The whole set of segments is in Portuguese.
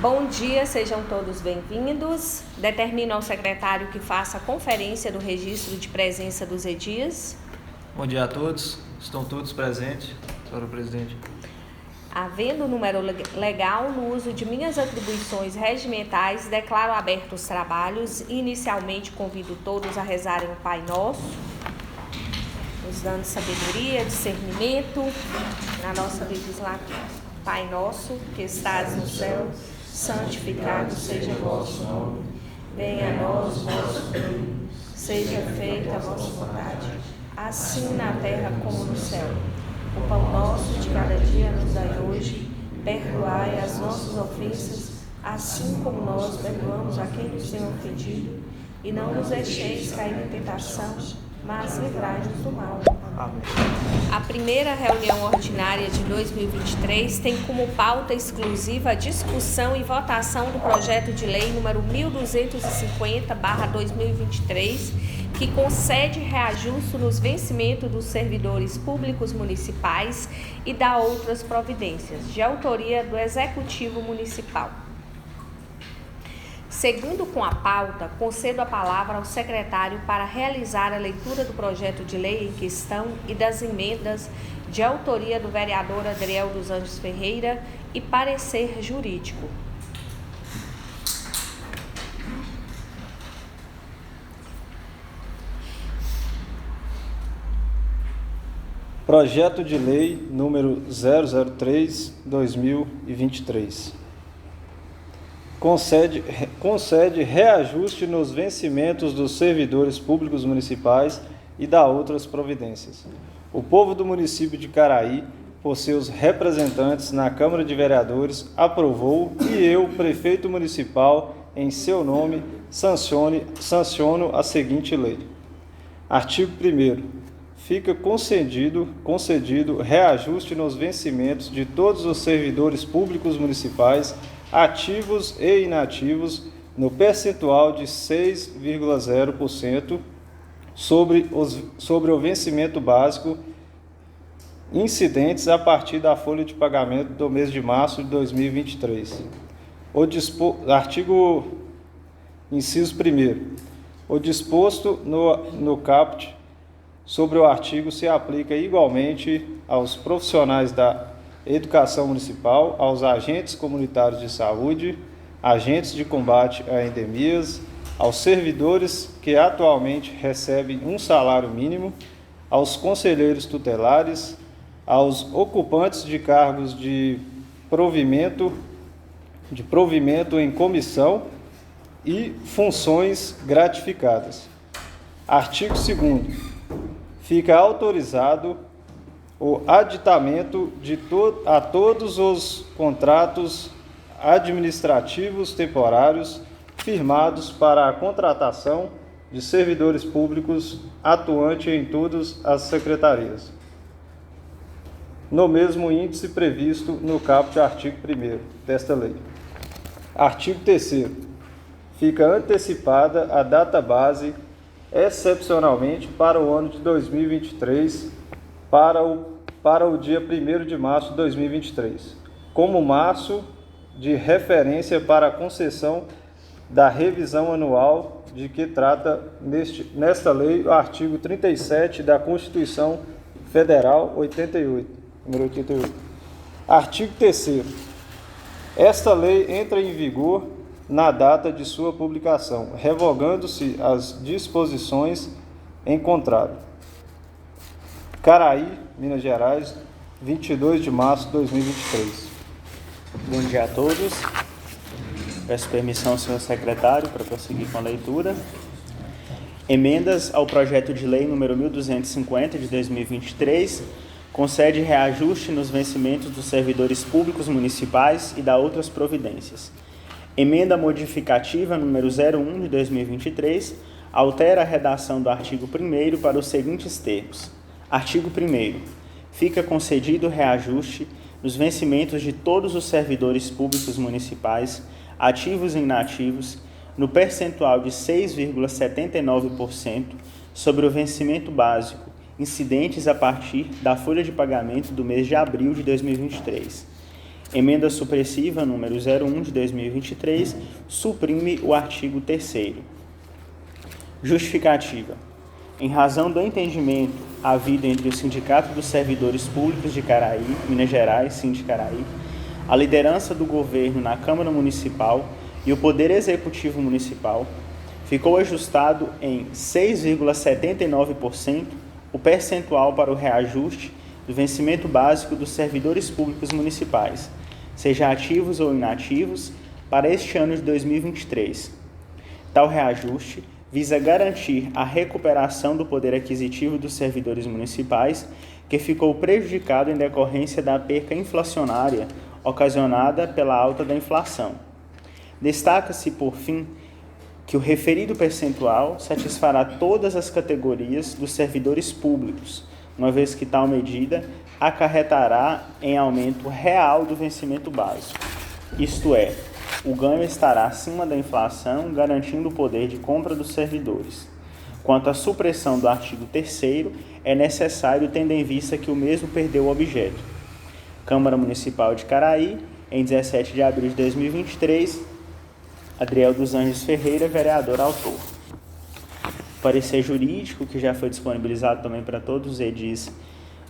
Bom dia, sejam todos bem-vindos. Determino ao secretário que faça a conferência do registro de presença dos edias. Bom dia a todos. Estão todos presentes, senhora presidente. Havendo número legal no uso de minhas atribuições regimentais, declaro abertos os trabalhos. Inicialmente, convido todos a rezarem o Pai Nosso, nos dando sabedoria, discernimento na nossa legislatura. Pai nosso, que estás no céu, santificado seja o vosso nome. Venha a nós o vosso reino. Seja feita a vossa vontade, assim na terra como no céu. O pão nosso de cada dia nos dai hoje. Perdoai as nossas ofensas, assim como nós perdoamos a quem nos tem ofendido. E não nos deixeis cair em tentação, mas livrai-nos do mal. Amém. A primeira reunião ordinária de 2023 tem como pauta exclusiva a discussão e votação do projeto de lei número 1250/2023, que concede reajuste nos vencimentos dos servidores públicos municipais e dá outras providências, de autoria do Executivo Municipal. Seguindo com a pauta, concedo a palavra ao secretário para realizar a leitura do projeto de lei em questão e das emendas de autoria do vereador Adriel dos Anjos Ferreira e parecer jurídico. Projeto de lei número 003/2023. Concede reajuste nos vencimentos dos servidores públicos municipais e dá outras providências. O povo do município de Caraí, por seus representantes na Câmara de Vereadores, aprovou e eu, prefeito municipal, em seu nome, sanciono a seguinte lei. Artigo 1º. Fica concedido reajuste nos vencimentos de todos os servidores públicos municipais, ativos e inativos, no percentual de 6,0% sobre o vencimento básico incidentes a partir da folha de pagamento do mês de março de 2023. Artigo inciso 1º. O disposto no caput sobre o artigo se aplica igualmente aos profissionais da educação municipal, aos agentes comunitários de saúde, agentes de combate a endemias, aos servidores que atualmente recebem um salário mínimo, aos conselheiros tutelares, aos ocupantes de cargos de provimento em comissão e funções gratificadas. Artigo 2º. Fica autorizado o aditamento a todos os contratos administrativos temporários firmados para a contratação de servidores públicos atuante em todas as secretarias, no mesmo índice previsto no caput artigo 1º desta lei. Artigo 3º. Fica antecipada a data base excepcionalmente para o ano de 2023 para o dia 1º de março de 2023, como março de referência para a concessão da revisão anual de que trata nesta lei o artigo 37 da Constituição Federal número 88. Artigo 3º. Esta lei entra em vigor na data de sua publicação, revogando-se as disposições em contrário. Caraí, Minas Gerais, 22 de março de 2023. Bom dia a todos. Peço permissão ao senhor secretário para prosseguir com a leitura. Emendas ao projeto de lei número 1250 de 2023, concede reajuste nos vencimentos dos servidores públicos municipais e dá outras providências. Emenda modificativa número 01 de 2023, altera a redação do artigo 1º para os seguintes termos. Artigo 1º. Fica concedido reajuste nos vencimentos de todos os servidores públicos municipais, ativos e inativos, no percentual de 6,79% sobre o vencimento básico, incidentes a partir da folha de pagamento do mês de abril de 2023. Emenda supressiva número 01 de 2023, suprime o artigo 3º. Justificativa. Em razão do entendimento havido entre o Sindicato dos Servidores Públicos de Caraí, Minas Gerais, Sindicaraí, a liderança do governo na Câmara Municipal e o Poder Executivo Municipal, ficou ajustado em 6,79% o percentual para o reajuste do vencimento básico dos servidores públicos municipais, seja ativos ou inativos, para este ano de 2023. Tal reajuste visa garantir a recuperação do poder aquisitivo dos servidores municipais, que ficou prejudicado em decorrência da perca inflacionária ocasionada pela alta da inflação. Destaca-se, por fim, que o referido percentual satisfará todas as categorias dos servidores públicos, uma vez que tal medida acarretará em aumento real do vencimento básico, isto é, o ganho estará acima da inflação, garantindo o poder de compra dos servidores. Quanto à supressão do artigo 3º, é necessário tendo em vista que o mesmo perdeu o objeto. Câmara Municipal de Caraí, em 17 de abril de 2023, Adriel dos Anjos Ferreira, vereador autor. Parecer jurídico, que já foi disponibilizado também para todos os edis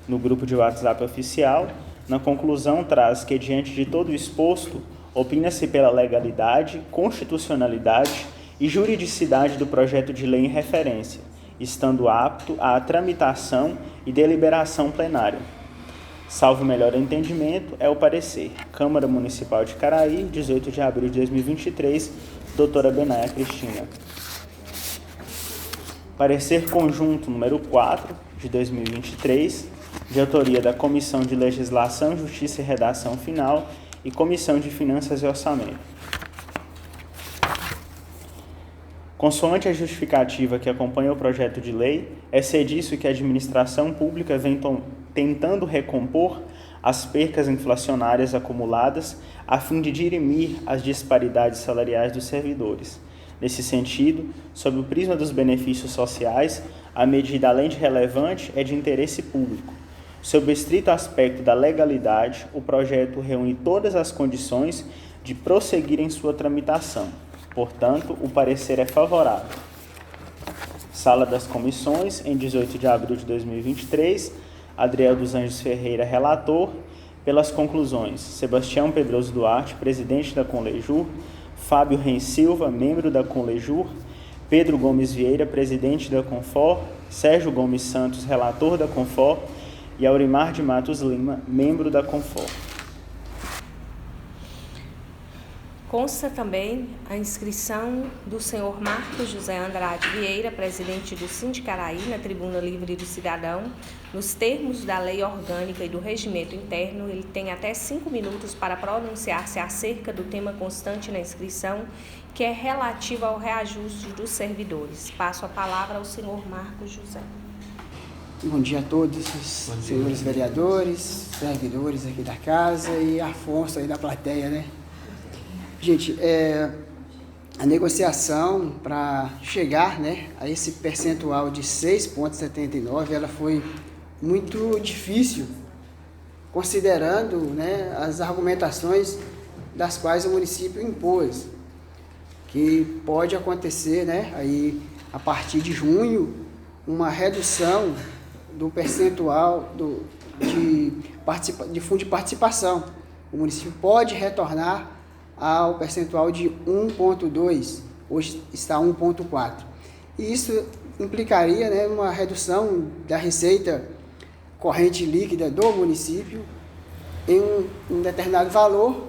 no grupo de WhatsApp oficial, na conclusão traz que, diante de todo o exposto, opina-se pela legalidade, constitucionalidade e juridicidade do projeto de lei em referência, estando apto à tramitação e deliberação plenária. Salvo o melhor entendimento, é o parecer. Câmara Municipal de Caraí, 18 de abril de 2023, doutora Benaia Cristina. Parecer conjunto número 4, de 2023, de autoria da Comissão de Legislação, Justiça e Redação Final e Comissão de Finanças e Orçamento. Consoante a justificativa que acompanha o projeto de lei, é disso que a administração pública vem tentando recompor as percas inflacionárias acumuladas a fim de dirimir as disparidades salariais dos servidores. Nesse sentido, sob o prisma dos benefícios sociais, a medida, além de relevante, é de interesse público. Sob o estrito aspecto da legalidade, o projeto reúne todas as condições de prosseguir em sua tramitação. Portanto, o parecer é favorável. Sala das Comissões, em 18 de abril de 2023, Adriel dos Anjos Ferreira, relator, pelas conclusões: Sebastião Pedroso Duarte, presidente da Conlejur, Fábio Ren Silva, membro da Conlejur, Pedro Gomes Vieira, presidente da Confor, Sérgio Gomes Santos, relator da Confor, e Aurimar de Matos Lima, membro da Confor. Consta também a inscrição do senhor Marcos José Andrade Vieira, presidente do Sindicaraí, na Tribuna Livre do Cidadão, nos termos da Lei Orgânica e do Regimento Interno. Ele tem até 5 minutos para pronunciar-se acerca do tema constante na inscrição, que é relativo ao reajuste dos servidores. Passo a palavra ao senhor Marcos José. Bom dia a todos os senhores vereadores, servidores aqui da casa e Afonso aí da plateia, né? Gente, a negociação para chegar, né, a esse percentual de 6,79, ela foi muito difícil, considerando, né, as argumentações das quais o município impôs, que pode acontecer, né, aí, a partir de junho, uma redução do percentual de fundo de participação. O município pode retornar ao percentual de 1,2, hoje está 1,4. E isso implicaria, né, uma redução da receita corrente líquida do município em um determinado valor.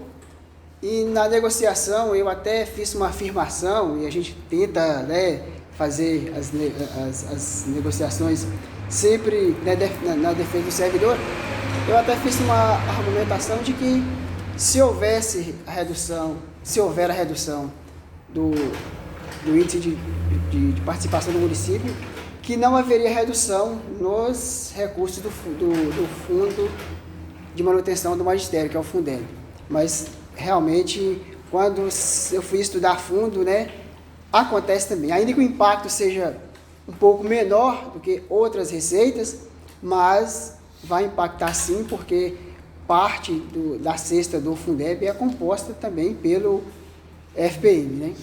E na negociação eu até fiz uma afirmação, e a gente tenta, né, fazer as negociações sempre, né, na defesa do servidor. Eu até fiz uma argumentação de que se houver a redução do índice de participação do município, que não haveria redução nos recursos do Fundo de Manutenção do Magistério, que é o Fundeb. Mas, realmente, quando eu fui estudar a fundo, né, acontece também. Ainda que o impacto seja um pouco menor do que outras receitas, mas vai impactar sim, porque parte da cesta do Fundeb é composta também pelo FPM, né?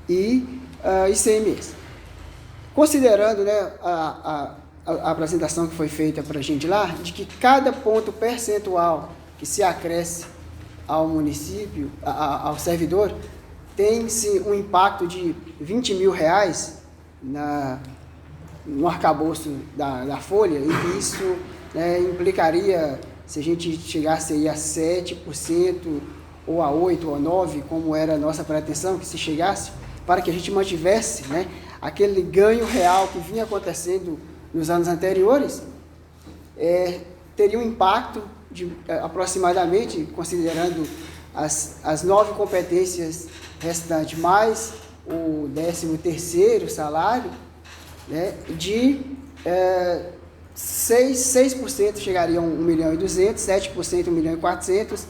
E ICMS. Considerando, né, a apresentação que foi feita para a gente lá, de que cada ponto percentual que se acresce ao município, ao servidor, tem-se um impacto de R$20 mil no arcabouço da folha, e isso, né, implicaria, se a gente chegasse aí a 7%, ou a 8% ou a 9%, como era a nossa pretensão, que se chegasse, para que a gente mantivesse, né, aquele ganho real que vinha acontecendo nos anos anteriores, teria um impacto de aproximadamente, considerando as 9 competências restantes, mais o 13º salário, né, de 6% chegariam a 1.200.000, 7% 1.400.000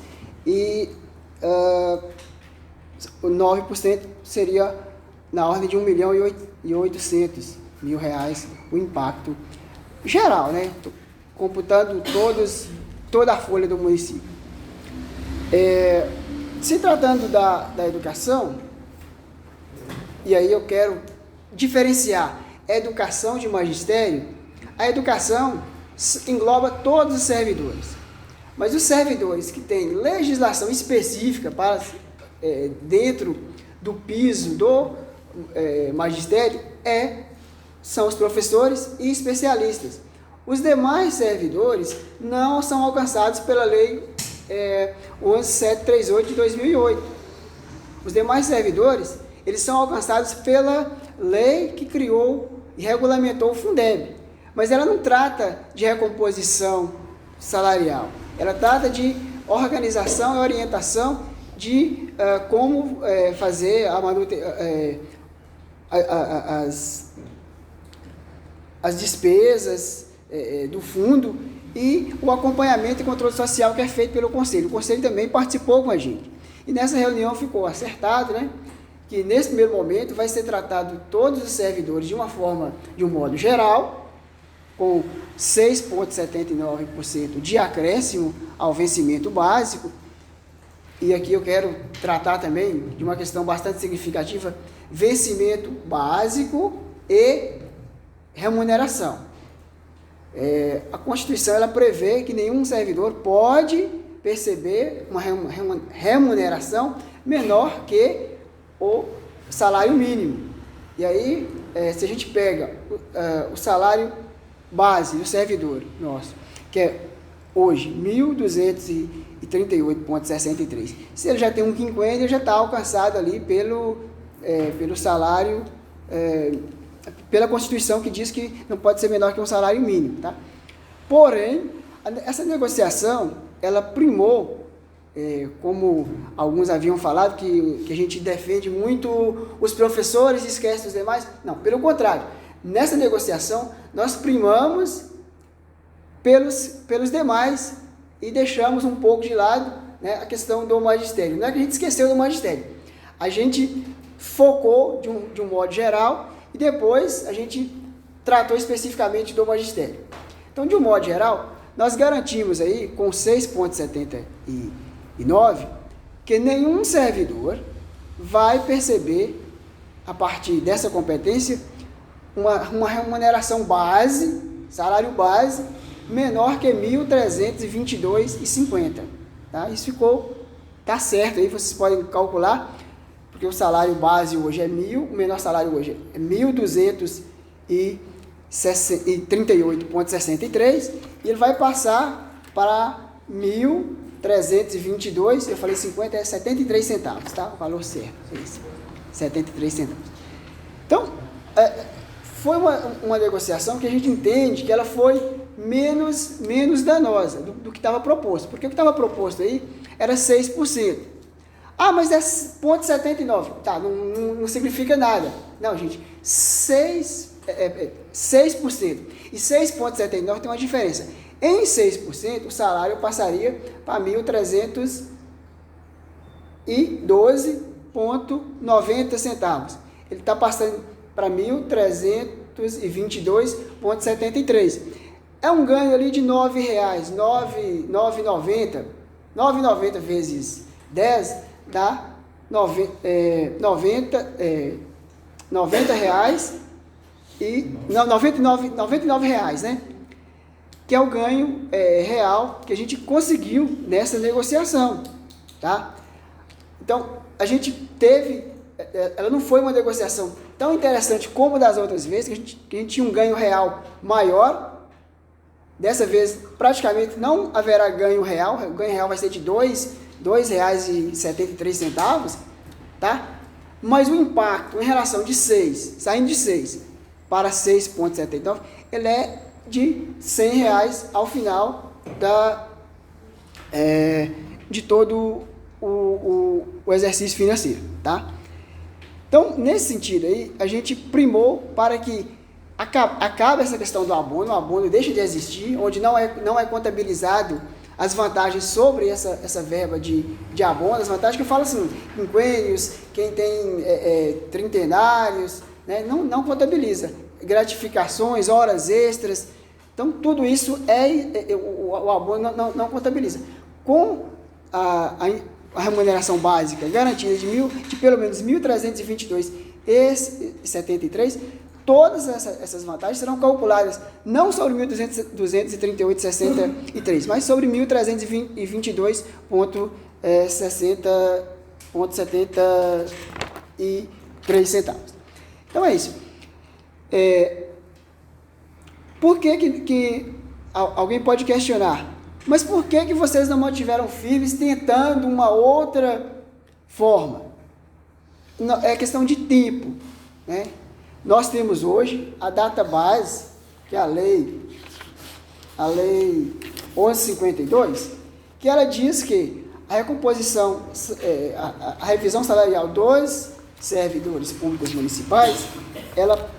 e 9% seria na ordem de 1.800.000 reais o impacto geral, né? Computando toda a folha do município. Se tratando da educação, e aí eu quero diferenciar educação de magistério. A educação engloba todos os servidores, mas os servidores que têm legislação específica para dentro do piso do magistério são os professores e especialistas. Os demais servidores não são alcançados pela Lei 11.738 de 2008. Os demais servidores, eles são alcançados pela lei que criou e regulamentou o Fundeb. Mas ela não trata de recomposição salarial. Ela trata de organização e orientação de como fazer as despesas do fundo e o acompanhamento e controle social que é feito pelo Conselho. O Conselho também participou com a gente. E nessa reunião ficou acertado, né, que nesse primeiro momento vai ser tratado todos os servidores de um modo geral, com 6,79% de acréscimo ao vencimento básico. E aqui eu quero tratar também de uma questão bastante significativa: vencimento básico e remuneração. A Constituição ela prevê que nenhum servidor pode perceber uma remuneração menor que o salário mínimo. E aí, se a gente pega o salário base do servidor nosso, que é hoje 1.238,63, se ele já tem um quinquênio, ele já está alcançado ali pelo salário, pela Constituição, que diz que não pode ser menor que um salário mínimo, tá? Porém, essa negociação, ela primou, como alguns haviam falado, que a gente defende muito os professores e esquece os demais. Não, pelo contrário. Nessa negociação, nós primamos pelos demais e deixamos um pouco de lado, né, a questão do magistério. Não é que a gente esqueceu do magistério. A gente focou de um modo geral e depois a gente tratou especificamente do magistério. Então, de um modo geral, nós garantimos aí, com 6,79, que nenhum servidor vai perceber, a partir dessa competência, uma remuneração base, salário base, menor que R$ 1.322,50. Tá? Isso tá certo, aí vocês podem calcular, porque o salário base hoje é 1.000, o menor salário hoje é 1.238,63, e ele vai passar para 1.322, eu falei 50, é 73 centavos, tá? O valor certo, é isso, 73 centavos. Então, foi uma negociação que a gente entende que ela foi menos danosa do que estava proposto, porque o que estava proposto aí era 6%. Ah, mas é 0,79%. Tá, não significa nada. Não, gente, 6%. E 6,79% tem uma diferença. Em 6%, o salário passaria para 1.312,90 centavos. Ele está passando para 1.322,73. é um ganho ali de R$ 9,00, 9,90. 9,90 vezes 10 dá R$ 99 reais, né? Que é o ganho real que a gente conseguiu nessa negociação, tá? Então, a gente teve, ela não foi uma negociação tão interessante como das outras vezes, que a gente tinha um ganho real maior. Dessa vez, praticamente não haverá ganho real, o ganho real vai ser de R$ 2,73, tá? Mas o impacto em relação de 6, saindo de 6 para 6,79, ele é de R$ 100 ao final de todo o exercício financeiro, tá? Então, nesse sentido aí, a gente primou para que acabe essa questão do abono, o abono deixa de existir, onde não é contabilizado as vantagens sobre essa verba de abono, as vantagens que eu falo assim, quinquênios, quem tem trintenários, né, não contabiliza, gratificações, horas extras, então tudo isso o abono não contabiliza. Com a remuneração básica garantida de pelo menos R$ 1.322,73, todas essas vantagens serão calculadas não sobre 1.238,63, mas sobre 1.322,73 centavos. Então é isso. Por que alguém pode questionar? Mas por que vocês não mantiveram firmes tentando uma outra forma? É questão de tempo, né? Nós temos hoje a data base, que é a lei 1152, que ela diz que a recomposição, a revisão salarial dos servidores públicos municipais, ela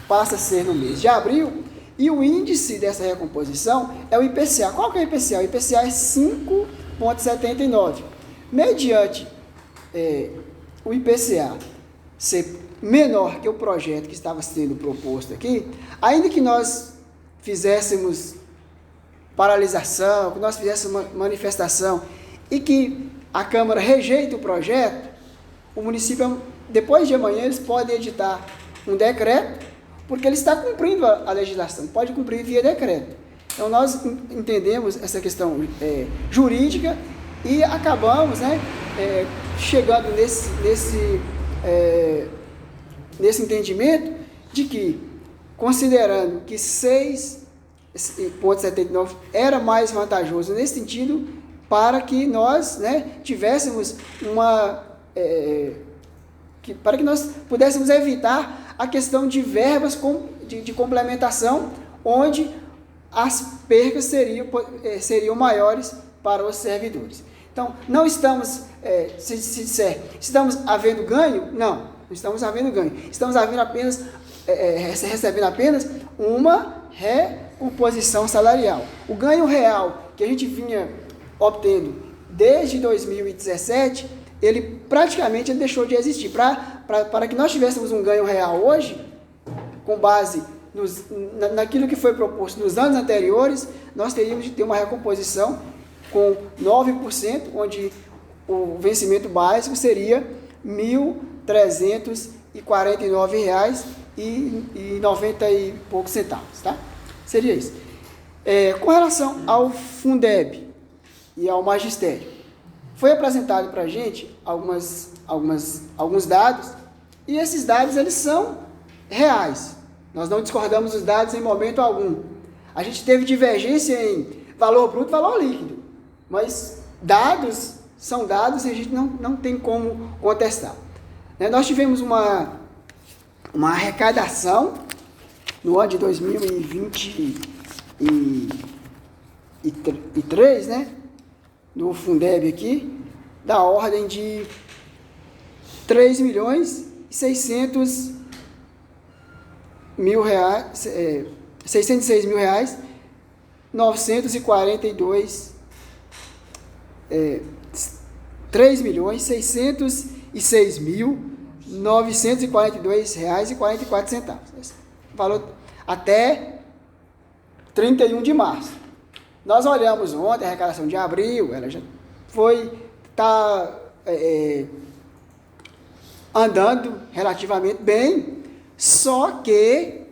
passa a ser no mês de abril, e o índice dessa recomposição é o IPCA. Qual que é o IPCA? O IPCA é 5,79. Mediante o IPCA ser menor que o projeto que estava sendo proposto aqui, ainda que nós fizéssemos paralisação, que nós fizéssemos uma manifestação e que a Câmara rejeite o projeto, o município, depois de amanhã, eles podem editar um decreto, porque ele está cumprindo a legislação, pode cumprir via decreto. Então, nós entendemos essa questão jurídica e acabamos, né, chegando nesse entendimento de que, considerando que 6,79 era mais vantajoso nesse sentido, para que nós, né, tivéssemos para que nós pudéssemos evitar a questão de verbas de complementação, onde as percas seriam maiores para os servidores. Então, não estamos, se disser, estamos havendo ganho? Não estamos havendo ganho. Estamos havendo recebendo apenas uma recomposição salarial. O ganho real que a gente vinha obtendo desde 2017, ele praticamente deixou de existir. Para que nós tivéssemos um ganho real hoje, com base naquilo que foi proposto nos anos anteriores, nós teríamos de ter uma recomposição com 9%, onde o vencimento básico seria R$ 1.349,90 e poucos centavos, tá? Seria isso. Com relação ao Fundeb e ao magistério, foi apresentado para a gente alguns dados, e esses dados eles são reais. Nós não discordamos dos dados em momento algum. A gente teve divergência em valor bruto e valor líquido, mas dados são dados e a gente não tem como contestar. Nós tivemos uma arrecadação no ano de 2023, né, no Fundeb aqui, da ordem de R$ 3.606.000, R$ 942, R$ 3.606.942,44. Valor até 31 de março. Nós olhamos ontem a arrecadação de abril, ela já está andando relativamente bem, só que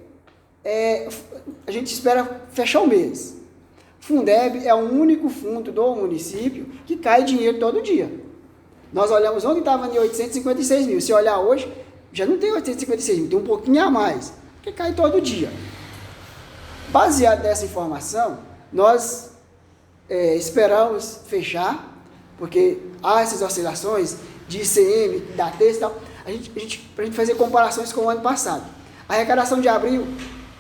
a gente espera fechar o mês. Fundeb é o único fundo do município que cai dinheiro todo dia. Nós olhamos ontem, estava em 856 mil. Se olhar hoje, já não tem 856 mil, tem um pouquinho a mais, porque cai todo dia. Baseado nessa informação, nós esperamos fechar, porque há essas oscilações de ICM, da TES e tal, para a gente fazer comparações com o ano passado. A arrecadação de abril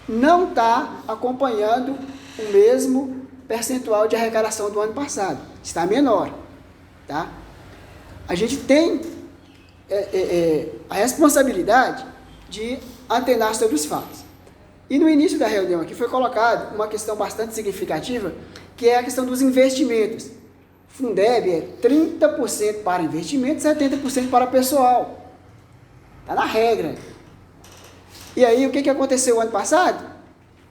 não está acompanhando o mesmo percentual de arrecadação do ano passado, está menor, tá? A gente tem a responsabilidade de antenar sobre os fatos. E no início da reunião aqui foi colocado uma questão bastante significativa, que é a questão dos investimentos. Fundeb é 30% para investimento, 70% para pessoal. Está na regra. E aí, o que aconteceu o ano passado?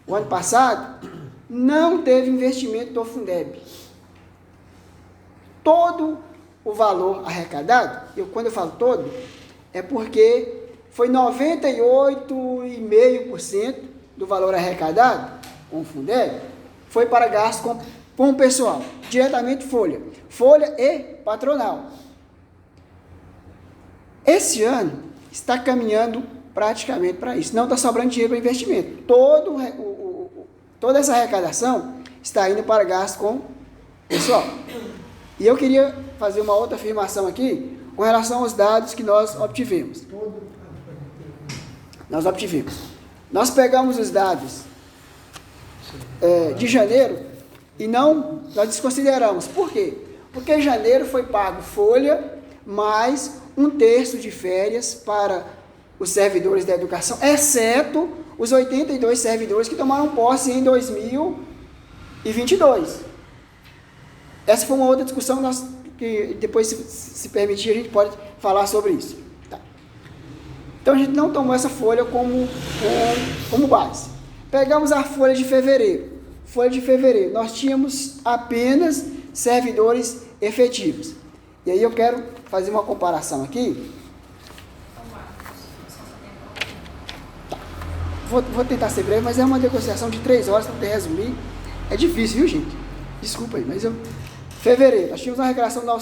O ano passado não teve investimento do Fundeb. Todo o valor arrecadado, quando eu falo todo, é porque foi 98,5% do valor arrecadado com o Fundeb, foi para gasto com o pessoal, diretamente folha e patronal. Esse ano está caminhando praticamente para isso, não está sobrando dinheiro para investimento, toda essa arrecadação está indo para gasto com o pessoal. E eu queria fazer uma outra afirmação aqui, com relação aos dados que nós obtivemos. Nós pegamos os dados de janeiro e nós desconsideramos. Por quê? Porque em janeiro foi pago folha mais 1/3 de férias para os servidores da educação, exceto os 82 servidores que tomaram posse em 2022. Essa foi uma outra discussão que depois, se permitir, a gente pode falar sobre isso. Tá? Então, a gente não tomou essa folha como base. Pegamos a folha de fevereiro. Nós tínhamos apenas servidores efetivos. E aí eu quero fazer uma comparação aqui. Tá. Vou tentar ser breve, mas é uma negociação de 3 horas para poder resumir. É difícil, viu, gente? Desculpa aí, mas fevereiro, nós tínhamos uma arrecadação de R$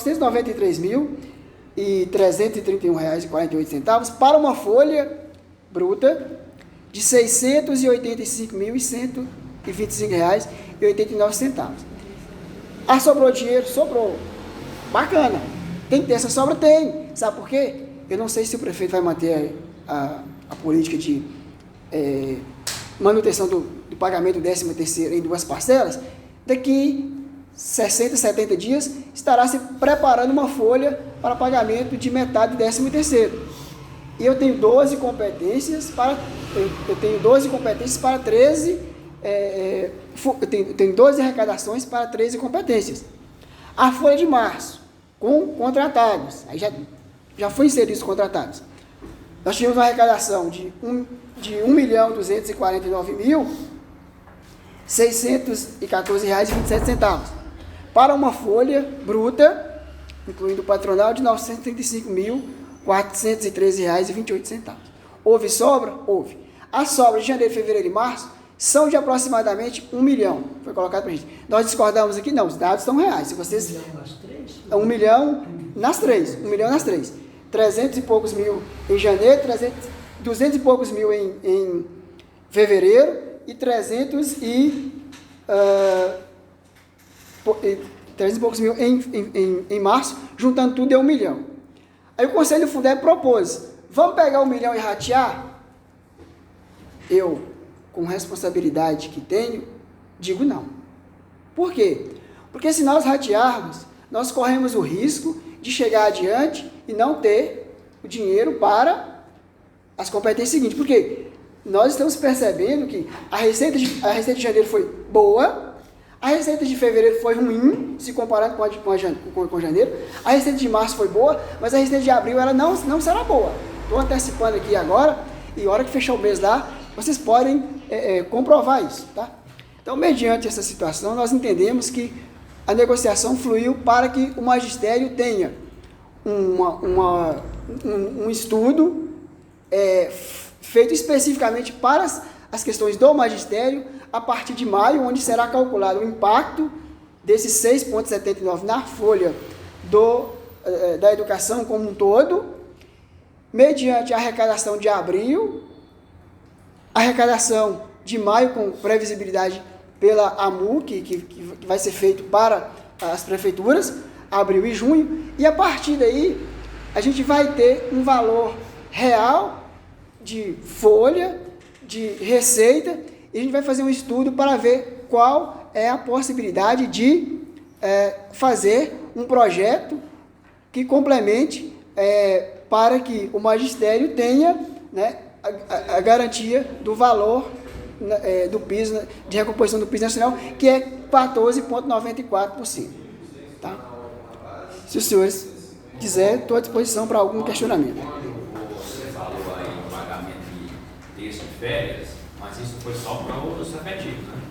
993.331,48 para uma folha bruta de R$ 685.125,89. Sobrou dinheiro? Sobrou. Bacana. Tem que ter essa sobra? Tem. Sabe por quê? Eu não sei se o prefeito vai manter a política de manutenção do pagamento do 13º em 2 parcelas. Daqui 60, 70 dias, estará se preparando uma folha para pagamento de metade do 13º. E eu tenho 12 competências para 13, eu tenho 12 arrecadações para 13 competências. A folha de março, com contratados, aí já foi inserido os contratados. Nós tínhamos uma arrecadação de R$ 1.249.614,27, para uma folha bruta, incluindo o patronal, de R$ 935.413,28. Houve sobra? Houve. As sobras de janeiro, fevereiro e março são de aproximadamente 1 milhão. Foi colocado para a gente. Nós discordamos aqui? Não, os dados estão reais. Se vocês... 1 milhão nas três. 1 milhão nas três. 300 e poucos mil em janeiro, 200 e poucos mil em fevereiro e 300 e poucos mil em março, juntando tudo deu 1 milhão. Aí o Conselho do Fundeb propôs, vamos pegar 1 milhão e ratear? Eu, com responsabilidade que tenho, digo não. Por quê? Porque se nós ratearmos, nós corremos o risco de chegar adiante e não ter o dinheiro para as competências seguintes. Por quê? Nós estamos percebendo que a receita de janeiro foi boa, a receita de fevereiro foi ruim, se comparando com janeiro, a receita de março foi boa, mas a receita de abril ela não será boa. Estou antecipando aqui agora, e a hora que fechar o mês lá, vocês podem comprovar isso. Tá? Então, mediante essa situação, nós entendemos que a negociação fluiu para que o magistério tenha um estudo feito especificamente para as questões do magistério, a partir de maio, onde será calculado o impacto desses 6,79 na folha da educação como um todo, mediante a arrecadação de abril, a arrecadação de maio com previsibilidade pela AMU, que vai ser feito para as prefeituras, abril e junho, e a partir daí a gente vai ter um valor real de folha, de receita, e a gente vai fazer um estudo para ver qual é a possibilidade de fazer um projeto que complemente para que o magistério tenha, né, a garantia do valor do piso, de recomposição do piso nacional, que é 14,94%. Tá? Se os senhores quiserem, estou à disposição para algum questionamento. Você falou aí em pagamento de texto de férias, mas isso foi só para os efetivos, né?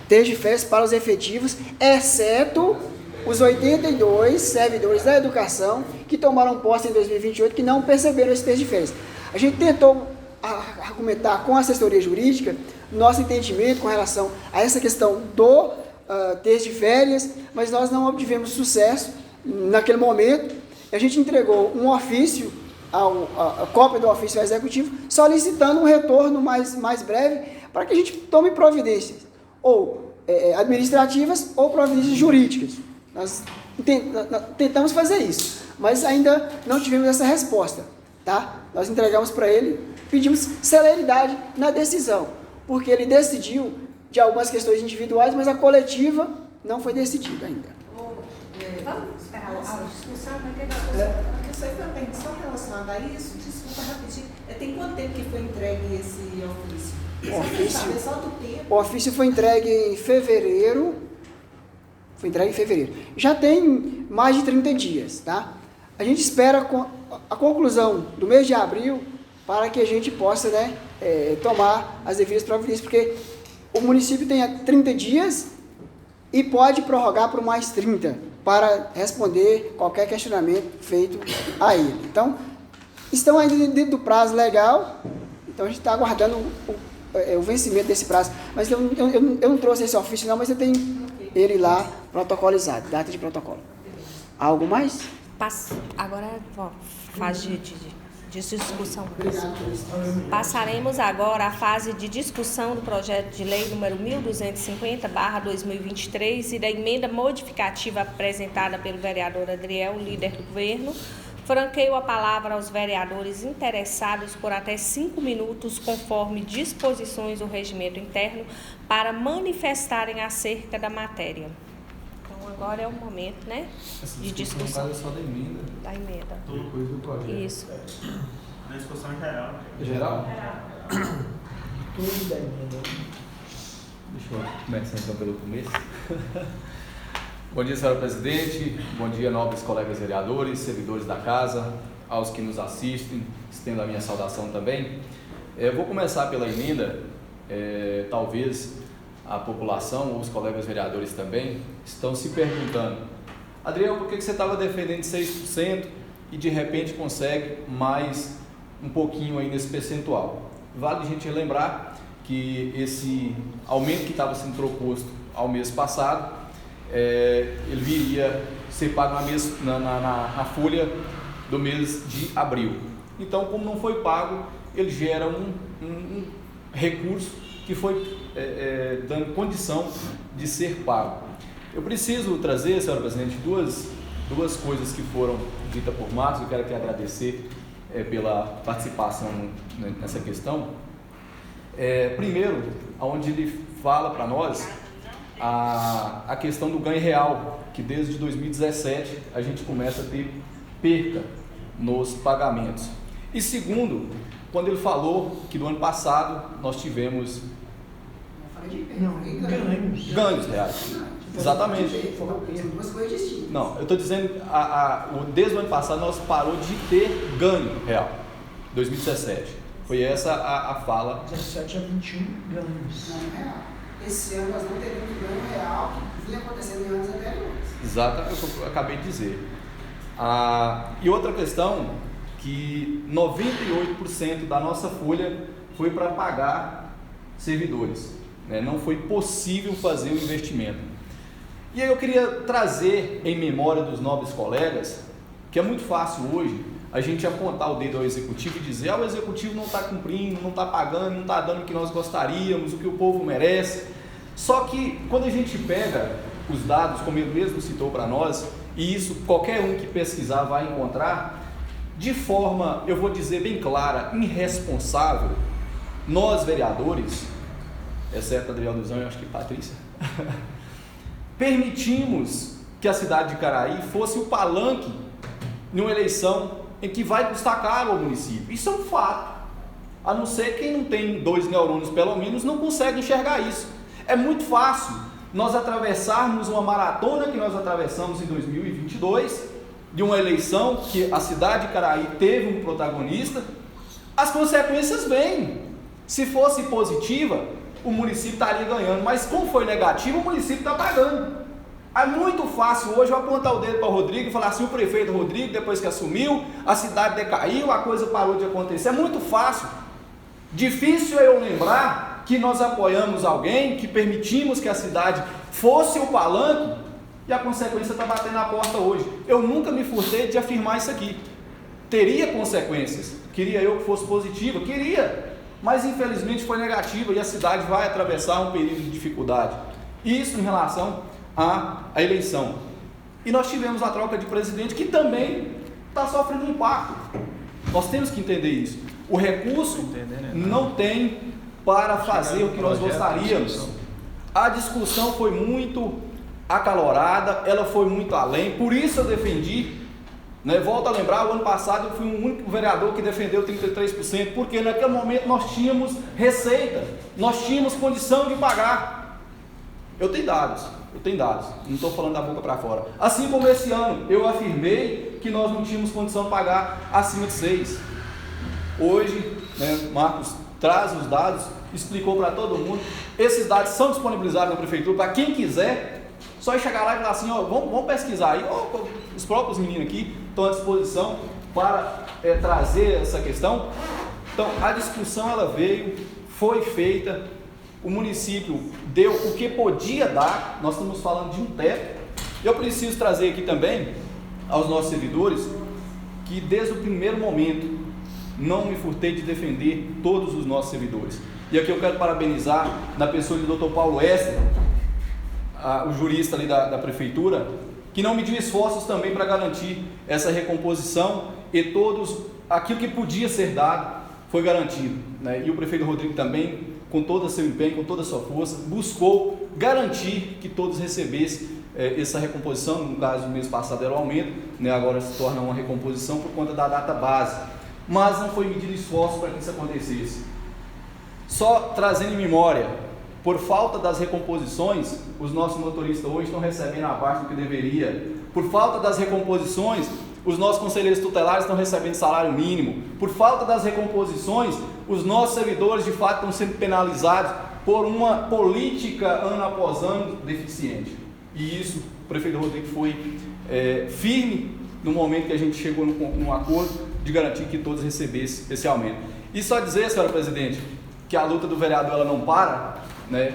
Texto de férias para os efetivos, exceto os 82 servidores da educação que tomaram posse em 2028, que não perceberam esse texto de férias. A gente tentou argumentar com a assessoria jurídica nosso entendimento com relação a essa questão do texto de férias, mas nós não obtivemos sucesso naquele momento. A gente entregou um ofício, a cópia do ofício ao executivo, solicitando um retorno mais breve para que a gente tome providências, ou administrativas ou providências jurídicas. Nós tentamos fazer isso, mas ainda não tivemos essa resposta. Tá? Nós entregamos para ele, pedimos celeridade na decisão, porque ele decidiu de algumas questões individuais, mas a coletiva não foi decidida ainda. Vamos esperar a discussão, a questão também, só relacionada a isso, desculpa rapidinho, tem quanto tempo que foi entregue esse ofício? O ofício foi entregue em fevereiro, já tem mais de 30 dias, tá? A gente espera a conclusão do mês de abril para que a gente possa, né, tomar as devidas providências, porque o município tem 30 dias e pode prorrogar por mais 30 para responder qualquer questionamento feito a ele. Então, estão ainda dentro do prazo legal, então a gente está aguardando o vencimento desse prazo. Mas eu não trouxe esse ofício não, mas eu tenho ele lá protocolizado, data de protocolo. Algo mais? Agora, fase de discussão. Passaremos agora à fase de discussão do projeto de lei número 1250/2023 e da emenda modificativa apresentada pelo vereador Adriel, líder do governo. Franqueio a palavra aos vereadores interessados por até 5 minutos, conforme disposições do regimento interno, para manifestarem acerca da matéria. Agora é o momento, né, de discussão. No caso é só da emenda. Da emenda. Toda coisa do projeto. Isso. Na discussão geral. Geral? Tudo da emenda. Deixa eu começar então pelo começo. Bom dia, senhora presidente. Bom dia, nobres colegas vereadores, servidores da casa, aos que nos assistem. Estendo a minha saudação também. Eu vou começar pela emenda. Talvez a população, ou os colegas vereadores também, estão se perguntando: Adriel, por que você estava defendendo 6% e de repente consegue mais um pouquinho aí nesse percentual? Vale a gente lembrar que esse aumento que estava sendo proposto ao mês passado, ele viria ser pago na folha do mês de abril. Então, como não foi pago, ele gera um recurso que foi dando condição de ser pago. Eu preciso trazer, senhora presidente, duas coisas que foram ditas por Marcos. Eu quero aqui agradecer pela participação nessa questão. Primeiro, onde ele fala para nós a questão do ganho real, que desde 2017 a gente começa a ter perca nos pagamentos. E segundo, quando ele falou que do ano passado nós tivemos ganhos reais. Exatamente. Não, eu estou dizendo, desde o ano passado nós parou de ter ganho real. 2017. Foi essa a fala. 17 a 21 ganhos. esse ano nós não teremos ganho real que vinha acontecendo em anos anteriores. Exatamente, eu acabei de dizer. E outra questão, que 98% da nossa folha foi para pagar servidores, né? Não foi possível fazer o investimento. E aí eu queria trazer em memória dos nobres colegas, que é muito fácil hoje a gente apontar o dedo ao executivo e dizer: o executivo não está cumprindo, não está pagando, não está dando o que nós gostaríamos, o que o povo merece. Só que quando a gente pega os dados, como ele mesmo citou para nós, e isso qualquer um que pesquisar vai encontrar, de forma, eu vou dizer bem clara, irresponsável, nós vereadores, exceto Adriel Duzão e acho que Patrícia, permitimos que a cidade de Caraí fosse o palanque em uma eleição em que vai custar caro ao município. Isso é um fato. A não ser quem não tem 2 neurônios pelo menos não consegue enxergar isso. É muito fácil nós atravessarmos uma maratona que nós atravessamos em 2022, de uma eleição que a cidade de Caraí teve um protagonista. As consequências vêm. Se fosse positiva, o município estaria ganhando, mas como foi negativo, o município está pagando. É muito fácil hoje eu apontar o dedo para o Rodrigo e falar assim: o prefeito Rodrigo, depois que assumiu, a cidade decaiu, a coisa parou de acontecer. É muito fácil. Difícil é eu lembrar que nós apoiamos alguém, que permitimos que a cidade fosse o palanque, e a consequência está batendo na porta hoje. Eu nunca me furtei de afirmar isso aqui. Teria consequências. Queria eu que fosse positiva? Queria. Mas infelizmente foi negativa e a cidade vai atravessar um período de dificuldade. Isso em relação à eleição. E nós tivemos a troca de presidente, que também está sofrendo um impacto. Nós temos que entender isso. O recurso não tem para fazer o que nós gostaríamos. A discussão foi muito acalorada, ela foi muito além, por isso eu defendi, né? Volto a lembrar, o ano passado eu fui o único vereador que defendeu 33%, porque naquele momento nós tínhamos receita, nós tínhamos condição de pagar. Eu tenho dados, não estou falando da boca para fora. Assim como esse ano, eu afirmei que nós não tínhamos condição de pagar acima de 6. Hoje, né, Marcos traz os dados, explicou para todo mundo. Esses dados são disponibilizados na prefeitura para quem quiser. Só chegar lá e falar assim: ó, vamos pesquisar aí. Os próprios meninos aqui estão à disposição para trazer essa questão. Então, a discussão ela veio, foi feita, o município deu o que podia dar. Nós estamos falando de um teto. Eu preciso trazer aqui também aos nossos servidores que desde o primeiro momento não me furtei de defender todos os nossos servidores. E aqui eu quero parabenizar, na pessoa do Dr. Paulo Ester, o jurista ali da prefeitura, que não mediu esforços também para garantir essa recomposição, e todos, aquilo que podia ser dado foi garantido, né? E o prefeito Rodrigo também, com todo o seu empenho, com toda a sua força, buscou garantir que todos recebessem essa recomposição. No caso, no mês passado era o aumento, né? Agora se torna uma recomposição por conta da data base, mas não foi medido esforço para que isso acontecesse. Só trazendo em memória, por falta das recomposições, os nossos motoristas hoje estão recebendo abaixo do que deveria. Por falta das recomposições, os nossos conselheiros tutelares estão recebendo salário mínimo. Por falta das recomposições, os nossos servidores de fato estão sendo penalizados por uma política ano após ano deficiente. E isso, o prefeito Rodrigo foi firme no momento que a gente chegou num acordo de garantir que todos recebessem esse aumento. E só dizer, senhora presidente, que a luta do vereador ela não para, né?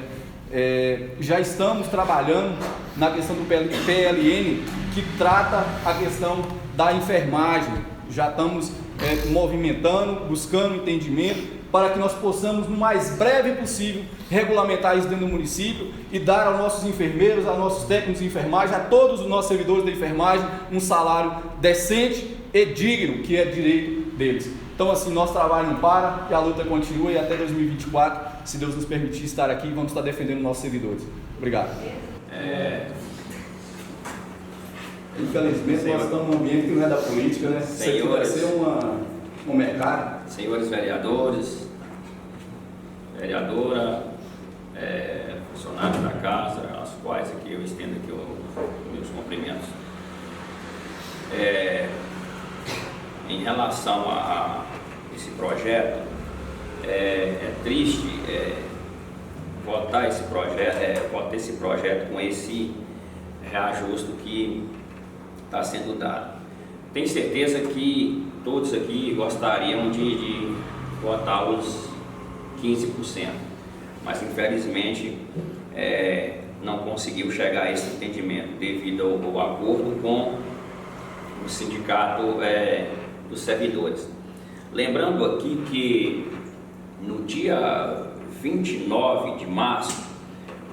Já estamos trabalhando na questão do PLN, que trata a questão da enfermagem. Já estamos movimentando, buscando entendimento para que nós possamos, no mais breve possível, regulamentar isso dentro do município e dar aos nossos enfermeiros, aos nossos técnicos de enfermagem, a todos os nossos servidores da enfermagem, um salário decente e digno, que é direito deles. Então, assim, nosso trabalho não para, e a luta continua, e até 2024, se Deus nos permitir estar aqui, vamos estar defendendo nossos servidores. Obrigado. Infelizmente, nós estamos num ambiente que não é da política, né? Isso vai ser um mercado. Senhores vereadores, vereadora, funcionários da casa, aos quais aqui eu estendo aqui os meus cumprimentos. Em relação a esse projeto, é triste votar esse projeto com esse reajuste que está sendo dado. Tenho certeza que todos aqui gostariam de votar os 15%, mas infelizmente não conseguiu chegar a esse entendimento devido ao acordo com o sindicato dos servidores. Lembrando aqui que no dia 29 de março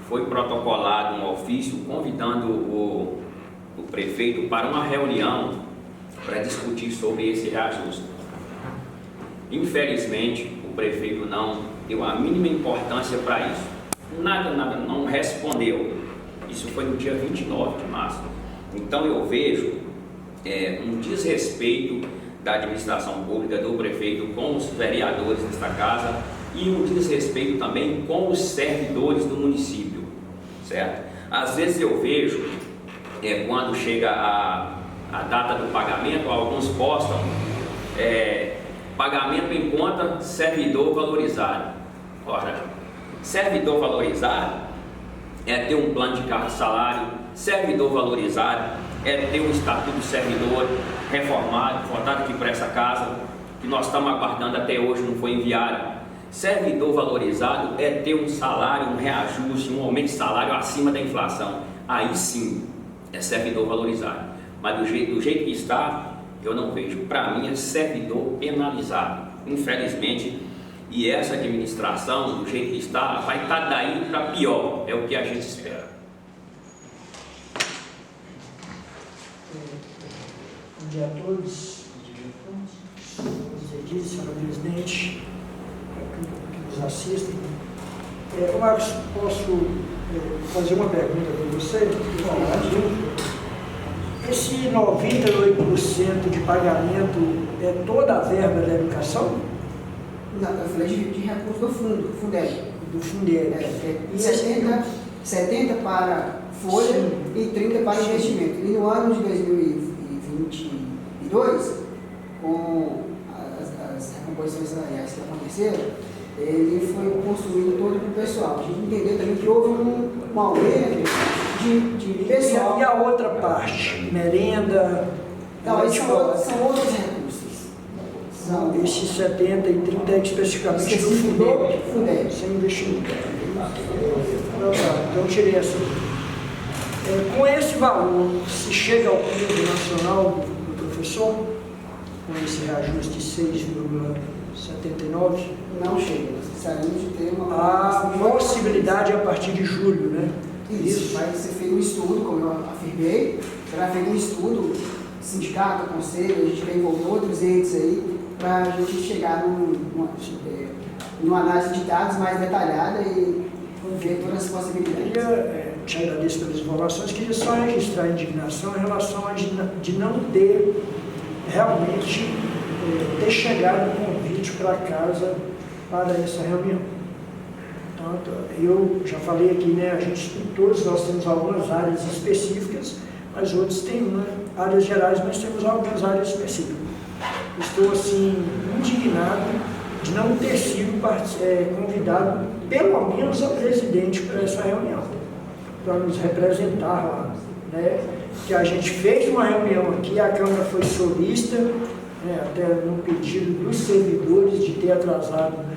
foi protocolado um ofício convidando o prefeito para uma reunião para discutir sobre esse reajuste. Infelizmente, o prefeito não deu a mínima importância para isso. Nada, não respondeu. Isso foi no dia 29 de março. Então eu vejo um desrespeito da administração pública, do prefeito com os vereadores desta casa e um desrespeito também com os servidores do município, certo? Às vezes eu vejo, quando chega a data do pagamento, alguns postam pagamento em conta, servidor valorizado. Ora, servidor valorizado é ter um plano de cargo e salário, servidor valorizado é ter um estatuto do servidor reformado, votado aqui para essa casa, que nós estamos aguardando até hoje, não foi enviado. Servidor valorizado é ter um salário, um reajuste, um aumento de salário acima da inflação. Aí sim é servidor valorizado. Mas do jeito que está, eu não vejo. Para mim é servidor penalizado, infelizmente. E essa administração, do jeito que está, vai estar daí para pior. É o que a gente espera. Bom dia a todos. Senhora presidente, que nos assistem. Marcos, posso fazer uma pergunta para você? Esse 98% de pagamento é toda a verba da educação? Não, eu falei de recurso do fundo, Fundeb. Do Fundeb. E 70 para folha. Sim. E 30 para investimento. E no ano de 2022, com as recomposições salariais que aconteceram, ele foi construído todo para o pessoal. A gente entendeu também que houve um aumento de pessoal. E a outra parte? Merenda? Não, são outros recursos. Não, esses 70 e 30 é especificamente do Fundeb. Sem investimento. Então tirei essa. Com esse valor, se chega ao PIB nacional do professor, com esse reajuste de 6,79? Não chega, necessariamente de ter uma... A possibilidade é a partir de julho, né? Isso, vai ser feito um estudo, como eu afirmei, será feito um estudo, sindicato, conselho, a gente vem com outros entes aí, para a gente chegar numa análise de dados mais detalhada e ver todas as possibilidades. Eu te agradeço pelas informações, queria só registrar a indignação em relação a de não ter realmente ter chegado um convite para casa para essa reunião. Então, eu já falei aqui, né, todos nós temos algumas áreas específicas, mas outros têm áreas gerais, mas temos algumas áreas específicas. Estou, assim, indignado de não ter sido convidado, pelo menos, a presidente para essa reunião, para nos representar lá, né? Que a gente fez uma reunião aqui, a Câmara foi solista, né, até no pedido dos servidores de ter atrasado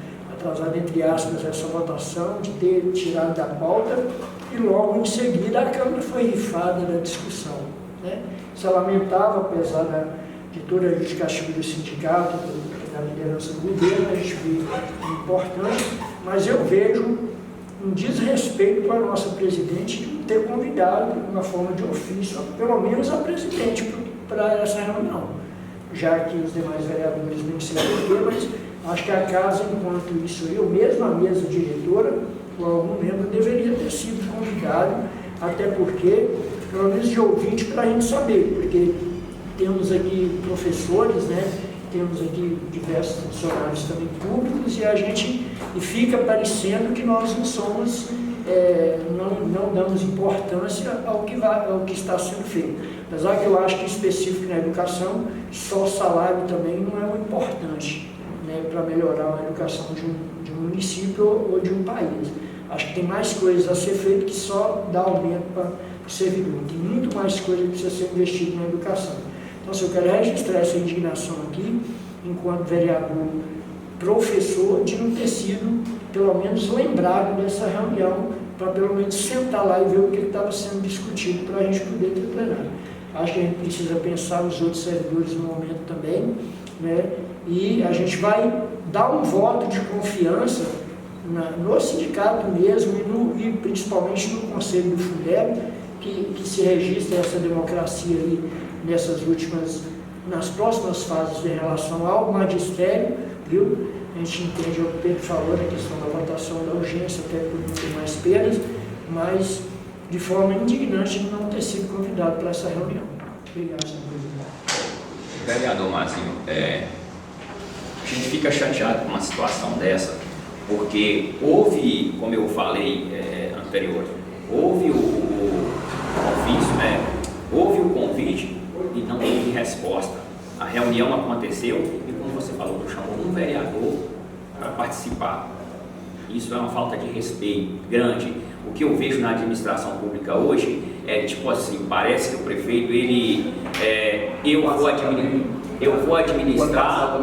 entre aspas, essa votação, de ter tirado da pauta, e logo em seguida a Câmara foi rifada na discussão, né? Se lamentava, apesar de toda a justificativa do sindicato, da liderança do governo, a gente viu importante, mas eu vejo um desrespeito para a nossa presidente de ter convidado, de uma forma de ofício, pelo menos a presidente para essa reunião, já que os demais vereadores nem sei porquê, mas acho que a casa, enquanto isso, eu mesmo, a mesa diretora, ou algum membro, deveria ter sido convidado, até porque, pelo menos de ouvinte, para a gente saber, porque temos aqui professores, né? Temos aqui diversos funcionários também públicos, e fica parecendo que nós não somos, não damos importância ao que está sendo feito. Apesar que eu acho que específico na educação, só o salário também não é o importante, né, para melhorar a educação de um município ou de um país. Acho que tem mais coisas a ser feito que só dar aumento para o servidor. Tem muito mais coisa que precisa ser investido na educação. Então, se eu quero registrar essa indignação aqui, enquanto vereador professor, de não ter sido, pelo menos, lembrado dessa reunião, para pelo menos sentar lá e ver o que estava sendo discutido para a gente poder ter plenário. Acho que a gente precisa pensar nos outros servidores no momento também, né? E a gente vai dar um voto de confiança no sindicato mesmo e principalmente no Conselho do Fundeb, que se registra essa democracia aí nas próximas fases em relação ao magistério, viu? A gente entende o que o Pedro falou na questão da votação da urgência, até por não ter mais perdas, mas de forma indignante de não ter sido convidado para essa reunião. Obrigado, senhor presidente. Vereador Mazinho, a gente fica chateado com uma situação dessa, porque houve, como eu falei anterior, houve o ofício, houve o convite e não houve resposta. A reunião aconteceu e, como você falou, chamou um vereador para participar. Isso é uma falta de respeito grande. O que eu vejo na administração pública hoje é tipo assim, parece que o prefeito, eu vou administrar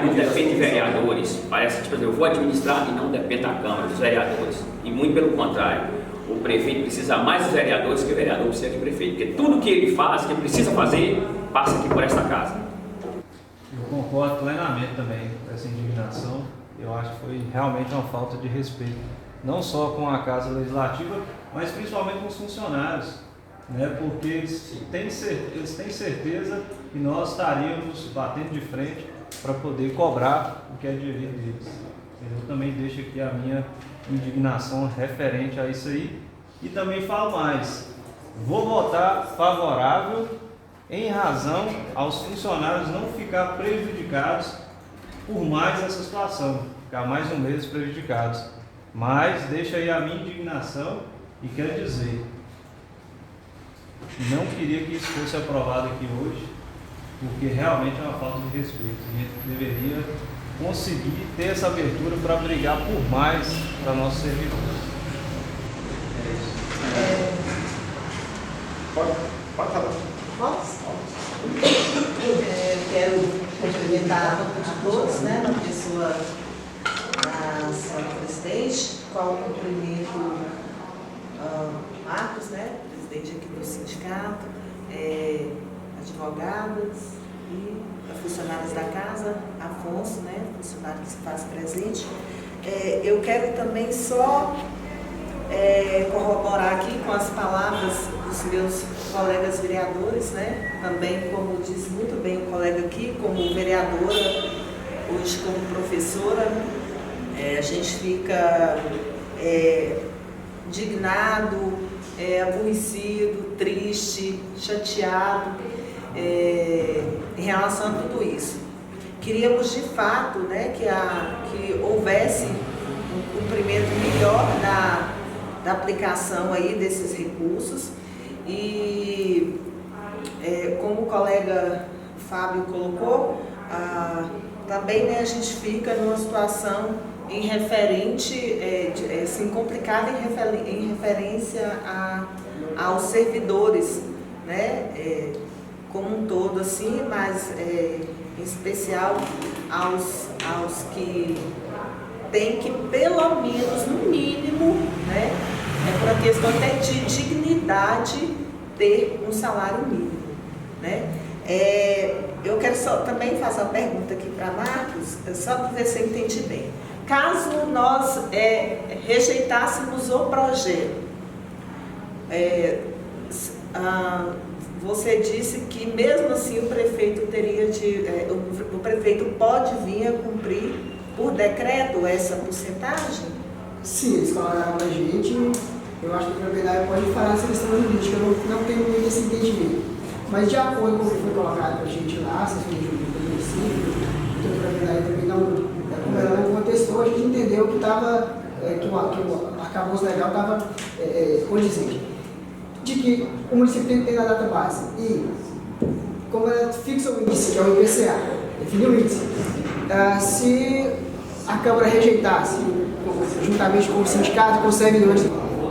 e não depende de vereadores. Parece tipo assim, eu vou administrar e não depende da Câmara, dos vereadores. E muito pelo contrário. O prefeito precisa mais dos vereadores que o vereador precisa de prefeito, porque tudo que ele faz, que ele precisa fazer, passa aqui por esta casa. Eu concordo plenamente também com essa indignação. Eu acho que foi realmente uma falta de respeito, não só com a Casa Legislativa, mas principalmente com os funcionários, né? Porque eles têm certeza que nós estaríamos batendo de frente para poder cobrar o que é devido deles. Eu também deixo aqui a minha indignação referente a isso aí e também falo mais, vou votar favorável em razão aos funcionários não ficar prejudicados por mais essa situação, ficar mais um mês prejudicados, mas deixa aí a minha indignação e quero dizer, não queria que isso fosse aprovado aqui hoje, porque realmente é uma falta de respeito, a gente deveria conseguir ter essa abertura para brigar por mais para nossos servidores. Pode falar. Posso? Quero cumprimentar a todos, né, na pessoa da senhora presidente, qual o cumprimento Marcos, né, presidente aqui do sindicato, advogados e funcionários da casa, Afonso, né, funcionário que se faz presente. Eu quero também só corroborar aqui com as palavras dos meus colegas vereadores, né, também, como disse muito bem o colega aqui, como vereadora, hoje como professora, a gente fica indignado, aborrecido, triste, chateado, em relação a tudo isso. Queríamos de fato, né, que houvesse um cumprimento melhor da aplicação aí desses recursos e como o colega Fábio colocou, também, né, a gente fica numa situação assim, complicada em referência aos servidores, né, como um todo, assim, mas em especial aos que tem que, pelo menos, no mínimo, né, por uma questão até de dignidade, ter um salário mínimo, né. Eu quero também fazer uma pergunta aqui para Marcos, só para ver se eu entendi bem. Caso nós rejeitássemos o projeto, você disse que mesmo assim o prefeito o prefeito pode vir a cumprir por decreto essa porcentagem? Sim, eles falaram para a gente, eu acho que na verdade pode falar essa questão jurídica, eu não tenho muito esse entendimento. Mas de acordo com o que foi colocado para a gente lá, se foi jurídico do município, então na verdade também não, como ela não contestou, a gente entendeu que estava, que o arcabouço legal estava condizente. De que o município tem que ter na data base. E como ela fixa o índice, que é o IPCA, definiu o índice, se a Câmara rejeitasse, juntamente com o sindicato, com os servidores,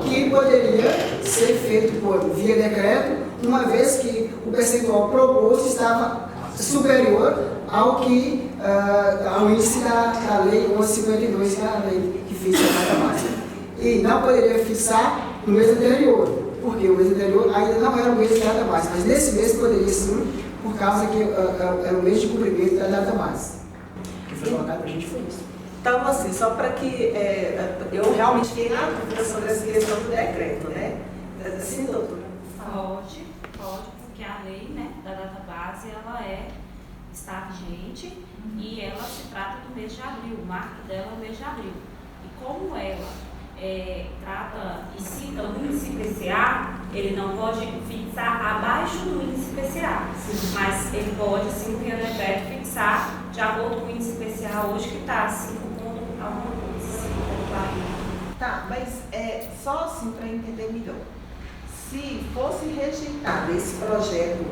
que poderia ser feito via decreto, uma vez que o percentual proposto estava superior ao que ao índice da lei 1152, que é a lei que fixa a data máxima. E não poderia fixar no mês anterior, porque o mês anterior ainda não era o mês da data máxima, mas nesse mês poderia sim, por causa que era o mês de cumprimento da data máxima. O que foi colocado para a gente foi isso. Então, assim, só para que eu realmente fiquei na dúvida sobre essa questão do decreto, né? Sim, doutora? Pode, porque a lei, né, da data base, ela está vigente e ela se trata do mês de abril, o marco dela é o mês de abril. E como ela trata e cita o índice IPCA, ele não pode fixar abaixo do índice IPCA, mas ele pode, sim, via decreto, fixar de acordo com o índice IPCA hoje, que está 5 ponto alguma coisa, 5,40. Tá, mas só assim para entender melhor. Se fosse rejeitado esse projeto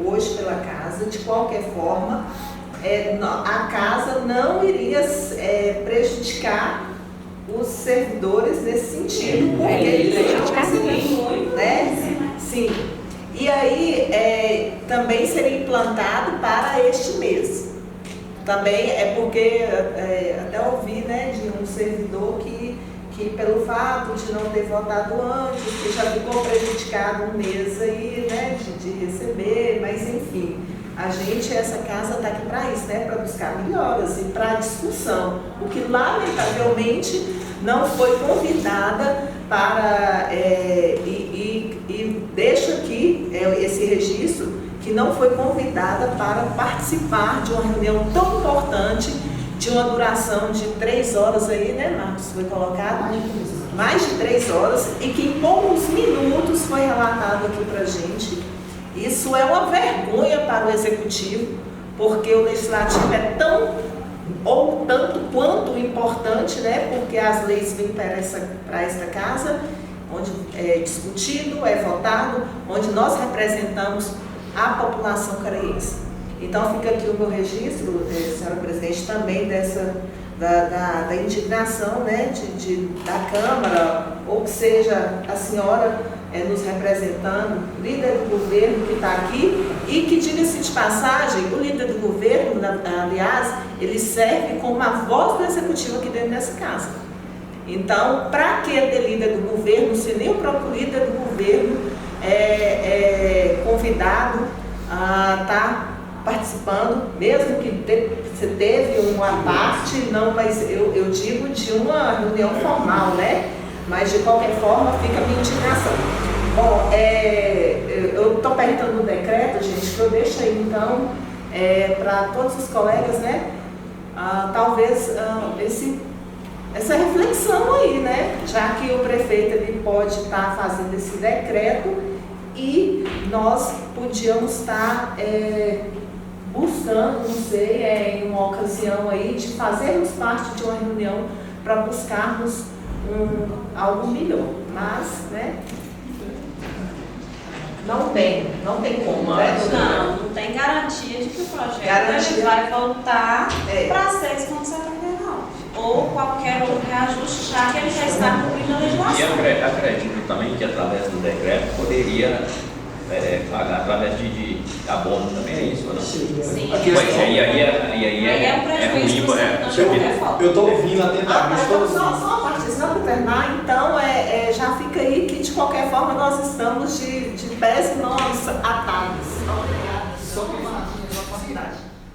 hoje pela casa, de qualquer forma, a casa não iria prejudicar os servidores nesse sentido, porque eles né? Sim. E aí também seria implantado para este mês. Também porque até ouvi, né, de um servidor que pelo fato de não ter votado antes, que já ficou prejudicado um mês aí, né, de receber, mas enfim. Essa casa está aqui para isso, né? Para buscar melhoras e para discussão, o que lamentavelmente não foi convidada para, e deixo aqui esse registro, que não foi convidada para participar de uma reunião tão importante, de uma duração de 3 horas aí, né, Marcos? Foi colocado? Mais de 3 horas, e que em poucos minutos foi relatado aqui para a gente. Isso é uma vergonha para o Executivo, porque o Legislativo é tão ou tanto quanto importante, né? Porque as leis vêm para esta casa, onde é discutido, é votado, onde nós representamos a população caraiense. Então fica aqui o meu registro, senhora presidente, também da indignação, né, da Câmara, ou que seja a senhora nos representando, líder do governo que está aqui, e que, diga-se de passagem, o líder do governo, aliás, ele serve como a voz do Executivo aqui dentro dessa casa. Então, para que ter líder do governo, se nem o próprio líder do governo é convidado a estar participando, mesmo que teve uma parte, não, mas eu digo de uma reunião formal, né? Mas de qualquer forma fica a minha indignação. Bom, eu estou perguntando no decreto, gente, que eu deixo aí então para todos os colegas, né? Talvez essa reflexão aí, né? Já que o prefeito ele pode estar fazendo esse decreto e nós podíamos estar buscando, não sei, em uma ocasião aí de fazermos parte de uma reunião para buscarmos algo melhor, mas, né, não tem como, né? Não tem garantia de que o projeto vai voltar para 6,79 ou qualquer outro reajuste, já que ele já está cumprindo a legislação. E acredito também que através do decreto poderia pagar através de abono também, é isso ou não? Sim. E aí é um prejuízo ruim. Eu estou ouvindo atentamente todos. Só uma parte, senão para terminar, então já fica aí que de qualquer forma nós estamos de pés e mãos atados. Obrigada. Só que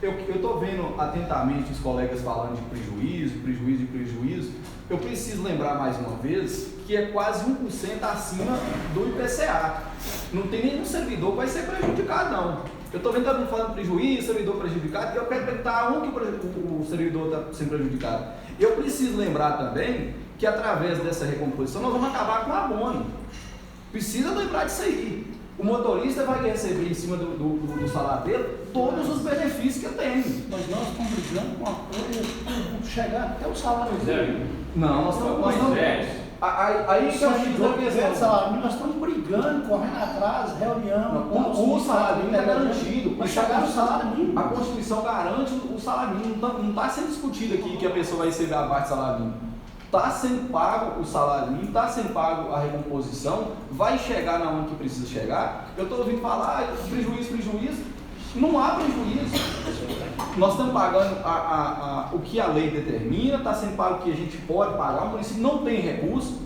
eu estou vendo atentamente os colegas falando de prejuízo. Eu preciso lembrar mais uma vez que é quase 1% acima do IPCA. Não tem nenhum servidor que vai ser prejudicado, não. Eu estou vendo todo mundo falando prejuízo, servidor prejudicado, e eu quero perguntar onde o servidor está sendo prejudicado. Eu preciso lembrar também que através dessa recomposição nós vamos acabar com o abono. Precisa lembrar disso aí. O motorista vai receber em cima do salário dele todos os benefícios que ele tem. Mas nós estamos brigando com a coisa, chegar até o salário dele. Não, nós estamos... Aí que eu digo que salário, nós estamos brigando, correndo atrás, reunião. O salário mínimo é garantido. Para chegar no salário mínimo. A Constituição garante o salário mínimo. Não está sendo discutido aqui que a pessoa vai receber abaixo do salário mínimo. está sendo pago o salário mínimo, está sendo pago a recomposição, vai chegar na onde que precisa chegar. Eu estou ouvindo falar, prejuízo. Não há prejuízo. Nós estamos pagando o que a lei determina, está sendo pago o que a gente pode pagar, o município não tem recurso,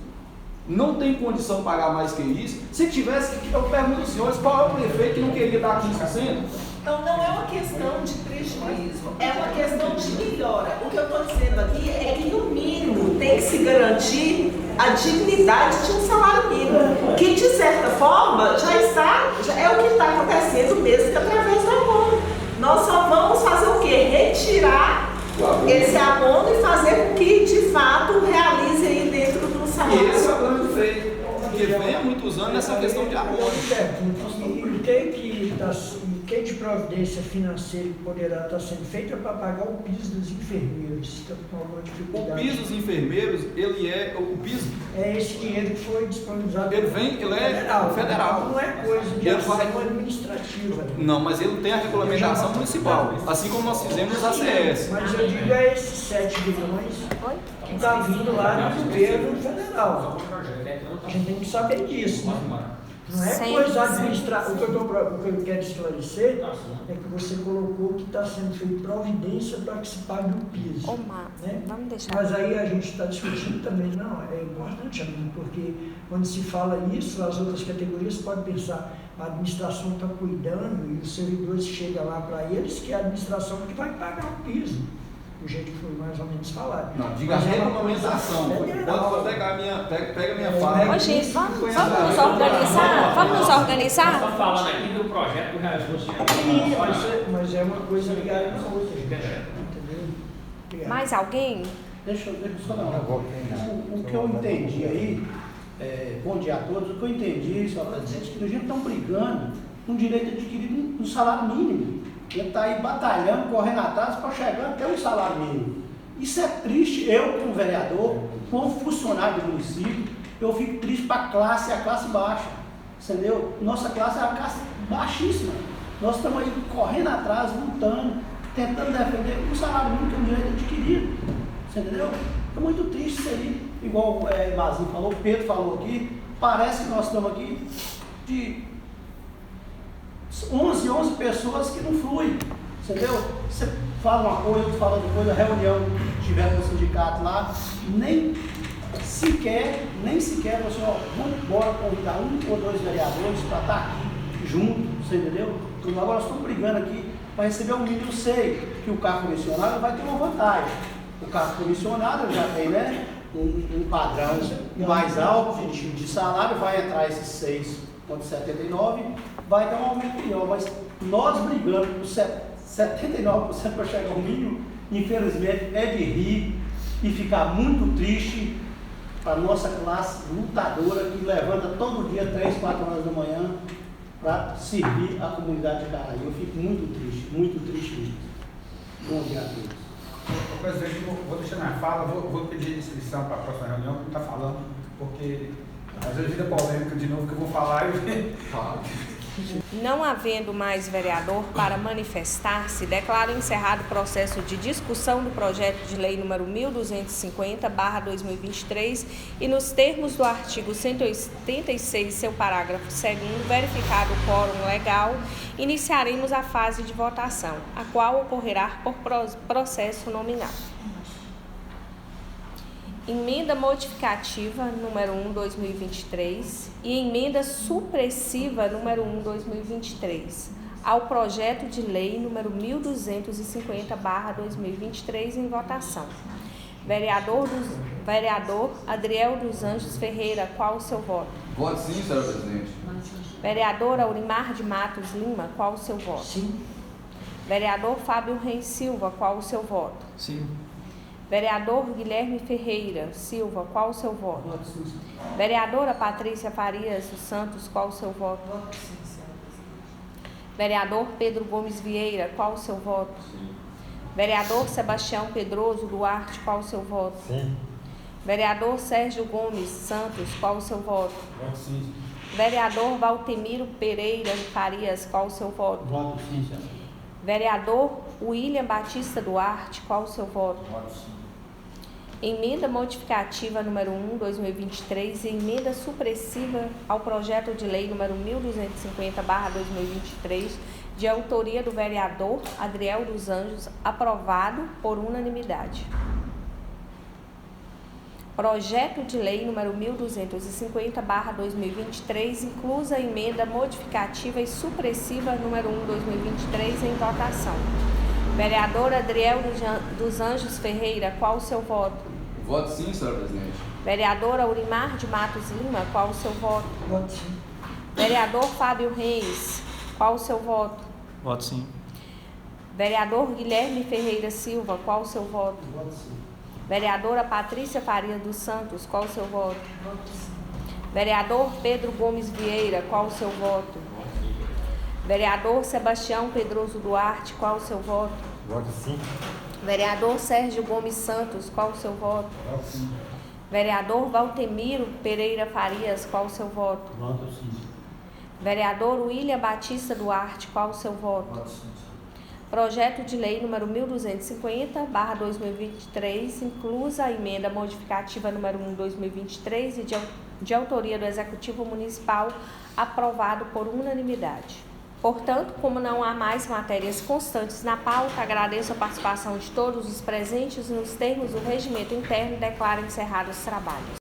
não tem condição de pagar mais que isso. Se tivesse, eu pergunto aos senhores, qual é o prefeito que não queria dar 15%? Então não é uma questão de prejuízo, é uma questão de melhora. O que eu estou dizendo aqui é que no mínimo tem que se garantir a dignidade de um salário mínimo, que de certa forma já é o que está acontecendo mesmo que através do abono. Nós só vamos fazer o quê? Retirar esse abono e fazer com que de fato realize aí dentro do salário. E esse é o grande feito, porque vem há muitos anos essa questão de abono. Que de providência financeira poderá estar sendo feita para pagar o piso dos enfermeiros? Estão com alguma dificuldade? O piso dos enfermeiros, o piso... É esse dinheiro que foi disponibilizado. Ele é federal. Não é coisa de ação administrativa. Não, mas ele tem a regulamentação municipal, assim como nós fizemos a ACS. Mas eu digo é esses 7 bilhões que está vindo lá do governo federal. A gente tem que saber disso, né? Não é coisa administrativa. O que eu quero esclarecer é que você colocou que está sendo feita providência para que se pague o piso. Né? Vamos deixar. Mas aí a gente está discutindo também, não, é importante, amigo, porque quando se fala isso, as outras categorias podem pensar, a administração está cuidando e os servidores chegam lá para eles, que é a administração que vai pagar o piso. Do jeito que foi mais ou menos falado. Não, diga regulamentação. Pode pega minha fala. Ô, gente, vamos nos organizar? Vamos nos organizar? Nós estamos falando aqui do projeto do reajuste. Mas é uma coisa ligada na outra. Entendeu? Mais alguém? Deixa eu só dar uma volta. O que eu entendi aí, bom dia a todos, o que eu entendi, senhor presidente, que a gente está brigando com o direito adquirido no salário mínimo. Ele está aí batalhando, correndo atrás para chegar até um salário mínimo. Isso é triste. Eu, como vereador, como funcionário do município, eu fico triste para a classe baixa. Entendeu? Nossa classe é a classe baixíssima. Nós estamos aí correndo atrás, lutando, tentando defender um salário mínimo que é um direito adquirido. Entendeu? É muito triste isso aí. Igual o Mazinho falou, o Pedro falou aqui, parece que nós estamos aqui de 11 pessoas que não fluem, entendeu? Você fala uma coisa, outro fala outra coisa, reunião que tiver com o sindicato lá, nem sequer você, vamos embora convidar 1 ou 2 vereadores para estar aqui junto, você entendeu? Então, agora nós estamos brigando aqui para receber o mínimo. Eu sei que o cargo comissionado vai ter uma vantagem. O cargo comissionado já tem, né, um padrão mais alto de salário, vai entrar esses 6,79, vai dar um aumento melhor, mas nós brigando por 79% para chegar ao mínimo, infelizmente é de rir e ficar muito triste para a nossa classe lutadora que levanta todo dia 3, 4 horas da manhã para servir a comunidade de Caraí. Eu fico muito triste mesmo. Bom dia a todos. Presidente, vou deixar minha fala, vou pedir inscrição para a próxima reunião, que não está falando, porque às vezes vira polêmica de novo que eu vou falar e falo. Não havendo mais vereador para manifestar-se, declaro encerrado o processo de discussão do projeto de lei número 1250/2023 e nos termos do artigo 186, seu parágrafo 2º, verificado o quórum legal, iniciaremos a fase de votação, a qual ocorrerá por processo nominal. Emenda modificativa número 1/2023 e emenda supressiva número 1/2023 ao projeto de lei número 1250/2023 em votação. Vereador Adriel dos Anjos Ferreira, qual o seu voto? Voto sim, senhora presidente. Vereador Aurimar de Matos Lima, qual o seu voto? Sim. Vereador Fábio Reis Silva, qual o seu voto? Sim. Vereador Guilherme Ferreira Silva, qual o seu voto? Voto sim. Vereadora Patrícia Farias dos Santos, qual o seu voto? Voto sim, senhora presidente. Vereador Pedro Gomes Vieira, qual o seu voto? Sim. Vereador Sebastião Pedroso Duarte, qual o seu voto? Sim. Vereador Sérgio Gomes Santos, qual o seu voto? Voto sim. Vereador Valtemiro Pereira Farias, qual o seu voto? Voto sim, senhora. Vereador William Batista Duarte, qual o seu voto? Voto sim. Emenda modificativa número 1, 2023 e emenda supressiva ao projeto de lei número 1250/2023, de autoria do vereador Adriel dos Anjos, aprovado por unanimidade. Projeto de lei número 1250/2023, inclusa a emenda modificativa e supressiva número 1, 2023, em votação. Vereador Adriel dos Anjos Ferreira, qual o seu voto? Voto sim, senhora presidente. Vereador Aurimar de Matos Lima, qual o seu voto? Voto sim. Vereador Fábio Reis, qual o seu voto? Voto sim. Vereador Guilherme Ferreira Silva, qual o seu voto? Voto sim. Vereadora Patrícia Faria dos Santos, qual o seu voto? Voto sim. Vereador Pedro Gomes Vieira, qual o seu voto? Vereador Sebastião Pedroso Duarte, qual o seu voto? Voto sim. Vereador Sérgio Gomes Santos, qual o seu voto? Voto sim. Vereador Valtemiro Pereira Farias, qual o seu voto? Voto sim. Vereador William Batista Duarte, qual o seu voto? Voto sim. Projeto de lei número 1250/2023, inclusa a emenda modificativa número 1, 2023 e de autoria do Executivo Municipal, aprovado por unanimidade. Portanto, como não há mais matérias constantes na pauta, agradeço a participação de todos os presentes nos termos do regimento interno e declaro encerrados os trabalhos.